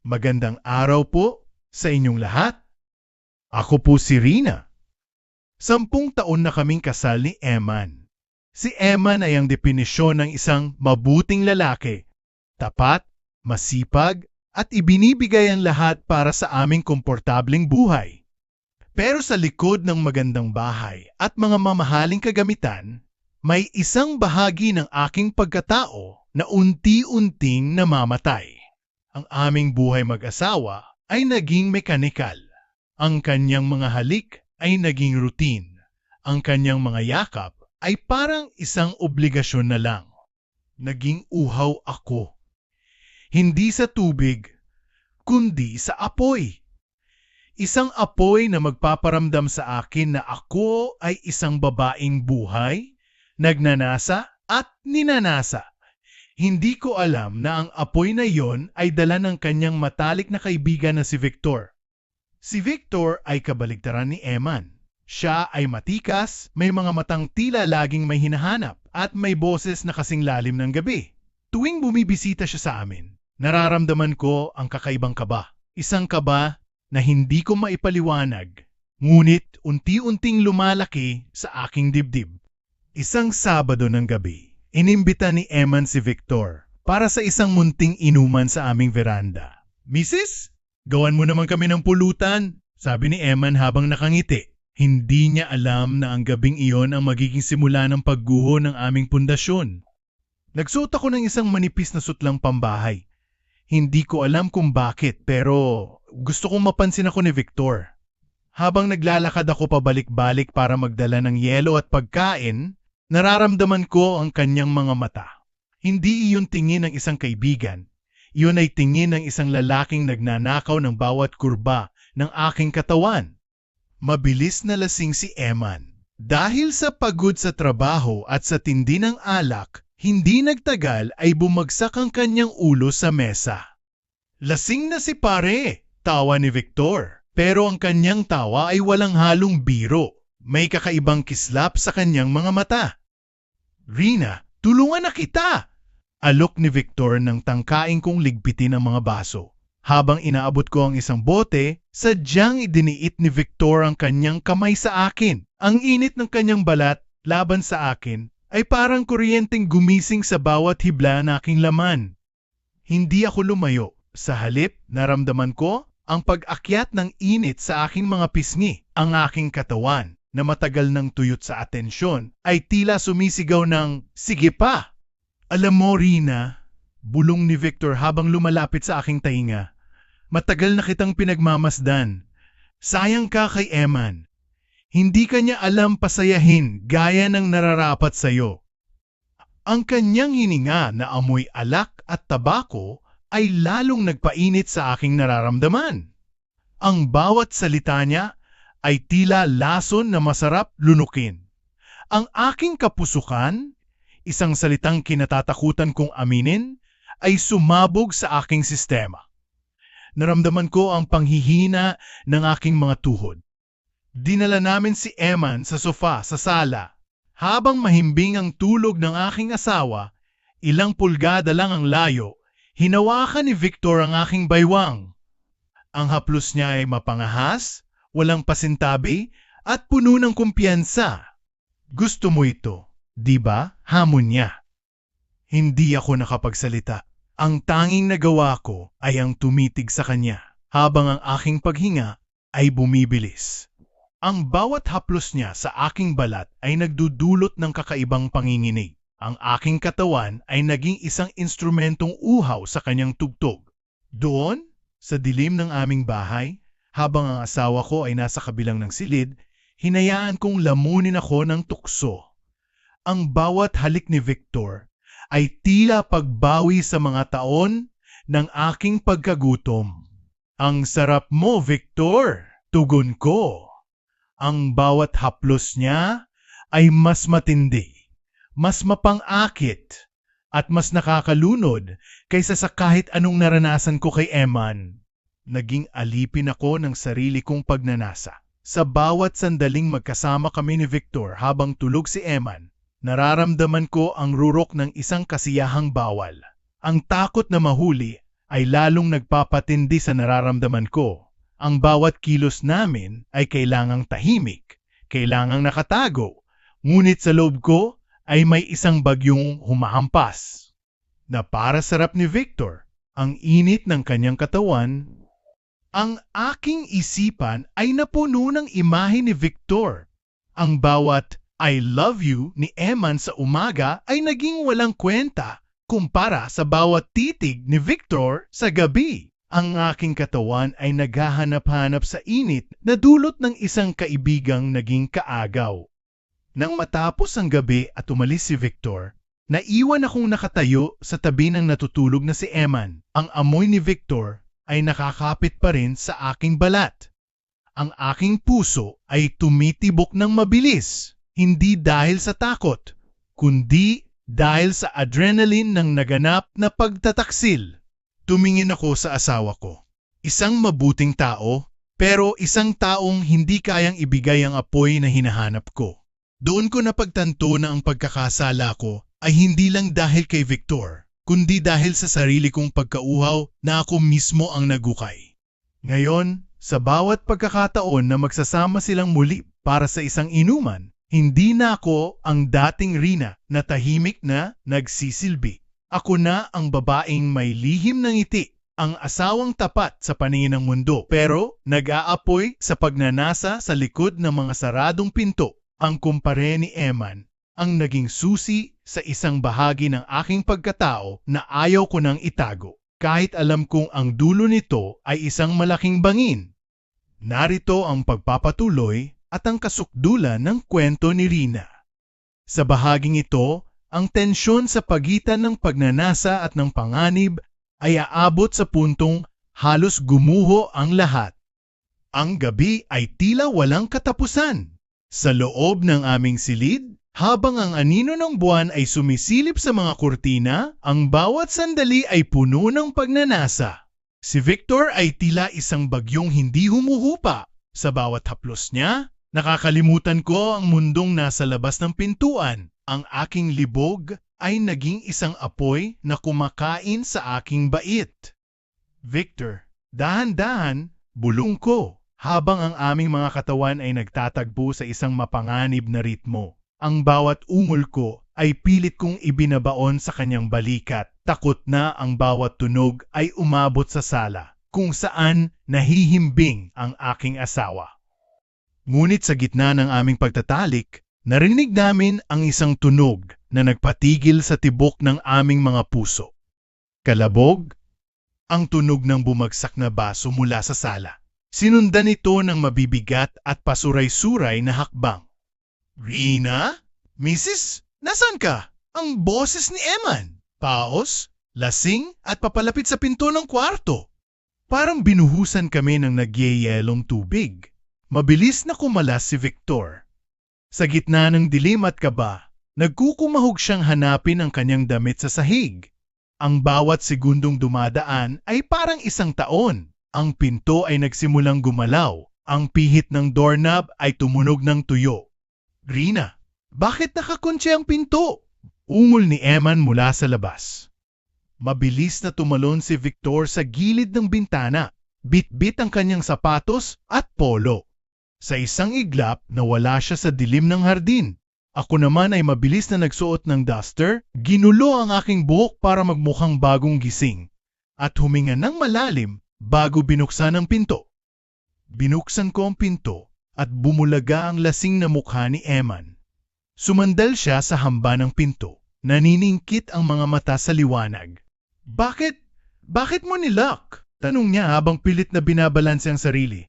Magandang araw po sa inyong lahat. Ako po si Rina. 10 taon na kaming kasal ni Eman. Si Eman ay ang definisyon ng isang mabuting lalaki. Tapat, masipag, at ibinibigay ang lahat para sa aming komportableng buhay. Pero sa likod ng magandang bahay at mga mamahaling kagamitan, may isang bahagi ng aking pagkatao na unti-unting namamatay. Ang aming buhay mag-asawa ay naging mekanikal. Ang kanyang mga halik ay naging routine. Ang kanyang mga yakap ay parang isang obligasyon na lang. Naging uhaw ako. Hindi sa tubig, kundi sa apoy. Isang apoy na magpaparamdam sa akin na ako ay isang babaeng buhay, nagnanasa at ninanasa. Hindi ko alam na ang apoy na yon ay dala ng kanyang matalik na kaibigan na si Victor. Si Victor ay kabaligtaran ni Eman. Siya ay matikas, may mga matang tila laging may hinahanap at may boses na kasing lalim ng gabi. Tuwing bumibisita siya sa amin, nararamdaman ko ang kakaibang kaba. Isang kaba na hindi ko maipaliwanag, ngunit unti-unting lumalaki sa aking dibdib. Isang Sabado ng gabi, inimbita ni Eman si Victor para sa isang munting inuman sa aming veranda. "Mrs., gawan mo naman kami ng pulutan," sabi ni Eman habang nakangiti. Hindi niya alam na ang gabing iyon ang magiging simula ng pagguho ng aming pundasyon. Nagsuot ako ng isang manipis na sutlang pambahay. Hindi ko alam kung bakit pero gusto kong mapansin ako ni Victor. Habang naglalakad ako pabalik-balik para magdala ng yelo at pagkain, nararamdaman ko ang kanyang mga mata. Hindi iyon tingin ng isang kaibigan. Iyon ay tingin ng isang lalaking nagnanakaw ng bawat kurba ng aking katawan. Mabilis na lasing si Eman. Dahil sa pagod sa trabaho at sa tindi ng alak, hindi nagtagal ay bumagsak ang kanyang ulo sa mesa. "Lasing na si pare," tawa ni Victor. Pero ang kanyang tawa ay walang halong biro. May kakaibang kislap sa kanyang mga mata. "Rina, tulungan na kita!" Alok ni Victor nang tangkain kong ligpitin ang mga baso. Habang inaabot ko ang isang bote, sadyang idiniit ni Victor ang kanyang kamay sa akin. Ang init ng kanyang balat laban sa akin ay parang kuryenteng gumising sa bawat hibla ng aking laman. Hindi ako lumayo. Sa halip, naramdaman ko ang pag-akyat ng init sa aking mga pisngi. Ang aking katawan na matagal nang tuyot sa atensyon ay tila sumisigaw ng, "Sige pa!" "Alam mo, Rina," bulong ni Victor habang lumalapit sa aking tainga, "matagal na kitang pinagmamasdan. Sayang ka kay Eman. Hindi kanya alam pasayahin gaya ng nararapat sa'yo." Ang kanyang hininga na amoy alak at tabako ay lalong nagpainit sa aking nararamdaman. Ang bawat salita niya ay tila lason na masarap lunukin. Ang aking kapusukan, isang salitang kinatatakutan kong aminin, ay sumabog sa aking sistema. Naramdaman ko ang panghihina ng aking mga tuhod. Dinala namin si Eman sa sofa sa sala. Habang mahimbing ang tulog ng aking asawa, ilang pulgada lang ang layo, hinawakan ni Victor ang aking baywang. Ang haplos niya ay mapangahas, walang pasintabi, at puno ng kumpiyansa. "Gusto mo ito, di ba?" hamon niya. Hindi ako nakapagsalita. Ang tanging nagawa ko ay ang tumitig sa kanya, habang ang aking paghinga ay bumibilis. Ang bawat haplos niya sa aking balat ay nagdudulot ng kakaibang panginginig. Ang aking katawan ay naging isang instrumentong uhaw sa kanyang tugtog. Doon, sa dilim ng aming bahay, habang ang asawa ko ay nasa kabilang ng silid, hinayaan kong lamunin ako ng tukso. Ang bawat halik ni Victor ay tila pagbawi sa mga taon ng aking pagkagutom. "Ang sarap mo, Victor," tugon ko. Ang bawat haplos niya ay mas matindi, mas mapang-akit, at mas nakakalunod kaysa sa kahit anong naranasan ko kay Eman. Naging alipin ako ng sarili kong pagnanasa. Sa bawat sandaling magkasama kami ni Victor habang tulog si Eman, nararamdaman ko ang rurok ng isang kasiyahang bawal. Ang takot na mahuli ay lalong nagpapatindi sa nararamdaman ko. Ang bawat kilos namin ay kailangang tahimik, kailangang nakatago, ngunit sa loob ko ay may isang bagyong humahampas. Na para sarap ni Victor, ang init ng kanyang katawan. Ang aking isipan ay napuno ng imahe ni Victor. Ang bawat I love you ni Eman sa umaga ay naging walang kwenta kumpara sa bawat titig ni Victor sa gabi. Ang aking katawan ay naghahanap-hanap sa init na dulot ng isang kaibigang naging kaagaw. Nang matapos ang gabi at umalis si Victor, naiwan akong nakatayo sa tabi ng natutulog na si Eman. Ang amoy ni Victor ay nakakapit pa rin sa aking balat. Ang aking puso ay tumitibok ng mabilis, hindi dahil sa takot, kundi dahil sa adrenaline ng naganap na pagtataksil. Tumingin ako sa asawa ko. Isang mabuting tao, pero isang taong hindi kayang ibigay ang apoy na hinahanap ko. Doon ko napagtanto na ang pagkakasala ko ay hindi lang dahil kay Victor, kundi dahil sa sarili kong pagkauhaw na ako mismo ang nagukay. Ngayon, sa bawat pagkakataon na magsasama silang muli para sa isang inuman, hindi na ako ang dating Rina na tahimik na nagsisilbi. Ako na ang babaeng may lihim ng ngiti, ang asawang tapat sa paningin ng mundo, pero nag-aapoy sa pagnanasa sa likod ng mga saradong pinto. Ang kumpare ni Eman ang naging susi sa isang bahagi ng aking pagkatao na ayaw ko nang itago, kahit alam kong ang dulo nito ay isang malaking bangin. Narito ang pagpapatuloy at ang kasukdulan ng kwento ni Rina. Sa bahaging ito, ang tensyon sa pagitan ng pagnanasa at ng panganib ay aabot sa puntong halos gumuho ang lahat. Ang gabi ay tila walang katapusan. Sa loob ng aming silid, habang ang anino ng buwan ay sumisilip sa mga kurtina, ang bawat sandali ay puno ng pagnanasa. Si Victor ay tila isang bagyong hindi humuhupa. Sa bawat haplos niya, nakakalimutan ko ang mundong nasa labas ng pintuan. Ang aking libog ay naging isang apoy na kumakain sa aking bait. Victor, dahan-dahan, bulong ko, habang ang aming mga katawan ay nagtatagpo sa isang mapanganib na ritmo. Ang bawat ungol ko ay pilit kong ibinabaon sa kanyang balikat. Takot na ang bawat tunog ay umabot sa sala, kung saan nahihimbing ang aking asawa. Ngunit sa gitna ng aming pagtatalik, narinig namin ang isang tunog na nagpatigil sa tibok ng aming mga puso. Kalabog, ang tunog ng bumagsak na baso mula sa sala. Sinundan ito ng mabibigat at pasuray-suray na hakbang. Rina? Mrs., nasan ka? Ang boses ni Eman. Paos, lasing at papalapit sa pinto ng kwarto. Parang binuhusan kami ng nagyeyelong tubig. Mabilis na kumalas si Victor. Sa gitna ng dilim at kaba, nagkukumahog siyang hanapin ang kanyang damit sa sahig. Ang bawat segundong dumadaan ay parang isang taon. Ang pinto ay nagsimulang gumalaw. Ang pihit ng doorknob ay tumunog ng tuyo. Rina, bakit nakakuntse ang pinto? Ungol ni Eman mula sa labas. Mabilis na tumalon si Victor sa gilid ng bintana. Bit-bit ang kanyang sapatos at polo. Sa isang iglap, nawala siya sa dilim ng hardin. Ako naman ay mabilis na nagsuot ng duster, ginulo ang aking buhok para magmukhang bagong gising, at huminga ng malalim bago binuksan ang pinto. Binuksan ko ang pinto at bumulaga ang lasing na mukha ni Eman. Sumandal siya sa hamba ng pinto, naniningkit ang mga mata sa liwanag. Bakit mo nilock? Tanong niya habang pilit na binabalanse ang sarili.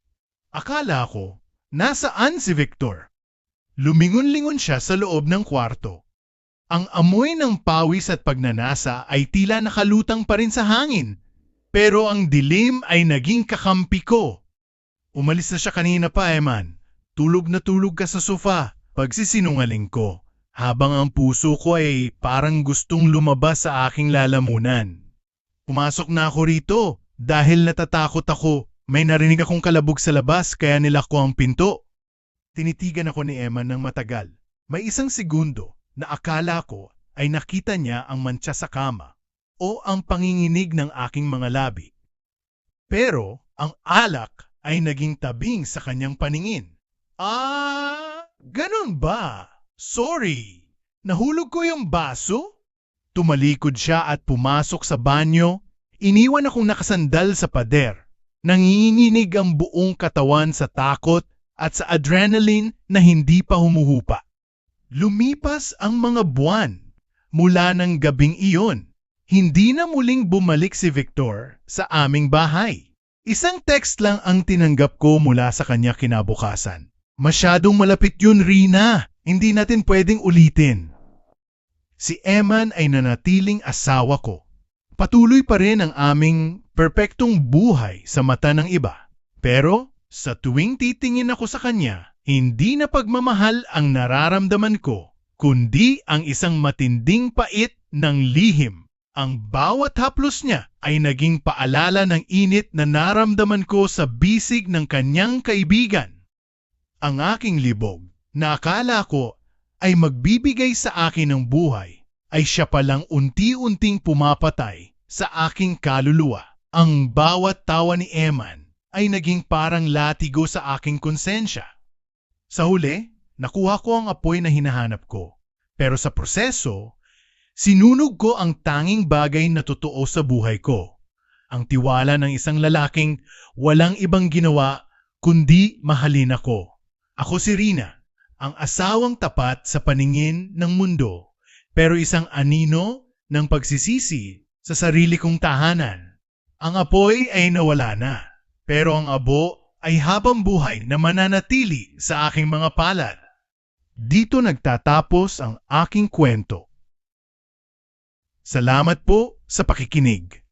Akala ko, nasaan si Victor? Lumingon-lingon siya sa loob ng kwarto. Ang amoy ng pawis at pagnanasa ay tila nakalutang pa rin sa hangin, pero ang dilim ay naging kakampi ko. Umalis na siya kanina pa, Eman. Tulog na tulog ka sa sofa, pagsisinungaling ko, habang ang puso ko ay parang gustong lumabas sa aking lalamunan. Pumasok na ako rito dahil natatakot ako. May narinig akong kalabog sa labas kaya nilak ko ang pinto. Tinitigan ako ni Eman ng matagal. May isang segundo na akala ko ay nakita niya ang mantsa sa kama. o ang panginginig ng aking mga labi. Pero ang alak ay naging tabing sa kanyang paningin. Ganun ba? Sorry, nahulog ko yung baso? Tumalikod siya at pumasok sa banyo. Iniwan akong nakasandal sa pader. Nanginginig ang buong katawan sa takot at sa adrenaline na hindi pa humuhupa. Lumipas ang mga buwan. Mula ng gabing iyon, hindi na muling bumalik si Victor sa aming bahay. Isang text lang ang tinanggap ko mula sa kanya kinabukasan. Masyadong malapit yun, Rina. Hindi natin pwedeng ulitin. Si Eman ay nanatiling asawa ko. Patuloy pa rin ang aming perpektong buhay sa mata ng iba. Pero sa tuwing titingin ako sa kanya, hindi na pagmamahal ang nararamdaman ko, kundi ang isang matinding pait ng lihim. Ang bawat haplos niya ay naging paalala ng init na naramdaman ko sa bisig ng kanyang kaibigan. Ang aking libog, na akala ko ay magbibigay sa akin ng buhay, ay siya palang unti-unting pumapatay sa aking kaluluwa. Ang bawat tawa ni Eman ay naging parang latigo sa aking konsensya. Sa huli, nakuha ko ang apoy na hinahanap ko. Pero sa proseso, sinunog ko ang tanging bagay na totoo sa buhay ko. Ang tiwala ng isang lalaking walang ibang ginawa kundi mahalin ako. Ako si Rina, ang asawang tapat sa paningin ng mundo, pero isang anino ng pagsisisi sa sarili kong tahanan. Ang apoy ay nawala na, pero ang abo ay habang buhay na mananatili sa aking mga palad. Dito nagtatapos ang aking kwento. Salamat po sa pakikinig.